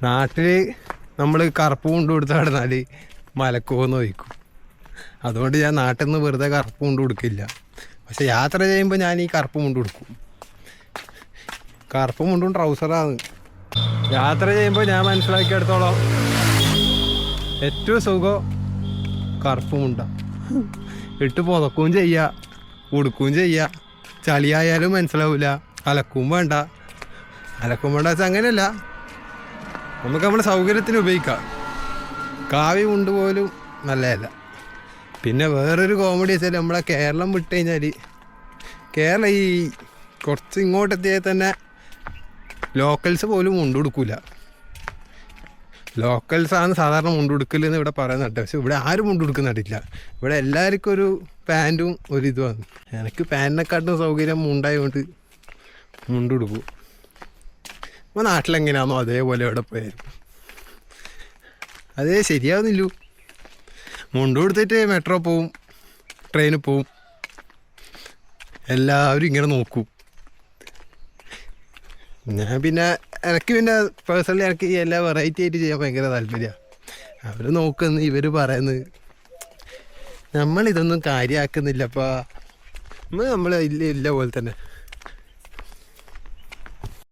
നാട്ടിൽ നമ്മൾ കറുപ്പ് കൊണ്ട് കൊടുത്ത് നടന്നാൽ മലക്കുമെന്ന് ചോദിക്കും. അതുകൊണ്ട് ഞാൻ നാട്ടിൽ നിന്ന് വെറുതെ കറുപ്പ് കൊണ്ട് കൊടുക്കില്ല. പക്ഷെ യാത്ര ചെയ്യുമ്പോൾ ഞാൻ ഈ കറുപ്പ് കൊണ്ട് കൊടുക്കും. കറുപ്പ് മുണ്ടും ട്രൗസറാണ്. യാത്ര ചെയ്യുമ്പോൾ ഞാൻ മനസ്സിലാക്കിയെടുത്തോളം ഏറ്റവും സുഖം കറുപ്പ് മുണ്ട. ഇട്ട് പുതക്കുകയും ചെയ്യുക, ഉടുക്കുകയും ചെയ്യുക. ചളിയായാലും മനസ്സിലാവില്ല. അലക്കും വേണ്ട. അലക്കും വേണ്ട വെച്ചാൽ അങ്ങനെയല്ല, നമുക്ക് നമ്മുടെ സൗകര്യത്തിന് ഉപയോഗിക്കാം. കാവ്യ മുണ്ട് പോലും നല്ലതല്ല. പിന്നെ വേറൊരു കോമഡി വെച്ചാൽ നമ്മളെ കേരളം വിട്ട് കഴിഞ്ഞാൽ, കേരളം ഈ കുറച്ച് ഇങ്ങോട്ടെത്തിയാൽ തന്നെ ലോക്കൽസ് പോലും മുണ്ട് കൊടുക്കില്ല. ലോക്കൽസാണ് സാധാരണ മുണ്ട് കൊടുക്കലെന്ന് ഇവിടെ പറയുന്നുണ്ട്. പക്ഷെ ഇവിടെ ആരും മുണ്ട് കൊടുക്കുന്നില്ല. ഇവിടെ എല്ലാവർക്കും ഒരു പാൻറ്റും ഒരു ഇതുമാണ്. എനിക്ക് പാൻറ്റിനെക്കാട്ടും സൗകര്യം മുണ്ടായതുകൊണ്ട് മുണ്ട് കൊടുക്കും. അപ്പോൾ നാട്ടിലെങ്ങനെയാണോ അതേപോലെ ഇവിടെ പോയായിരുന്നു. അതേ ശരിയാവുന്നില്ലൂ. മുണ്ട് കൊടുത്തിട്ട് മെട്രോ പോവും, ട്രെയിനിൽ പോവും, എല്ലാവരും ഇങ്ങനെ നോക്കും. ഞാൻ പിന്നെ എനിക്ക് പേഴ്സണലി എനിക്ക് എല്ലാ വെറൈറ്റി ആയിട്ട് ചെയ്യാൻ ഭയങ്കര താല്പര്യമാണ്. അവർ നോക്കുന്നു, ഇവർ പറയുന്നത് നമ്മളിതൊന്നും കാര്യമാക്കുന്നില്ലപ്പാ, നമ്മൾ ഇല്ല പോലെ തന്നെ.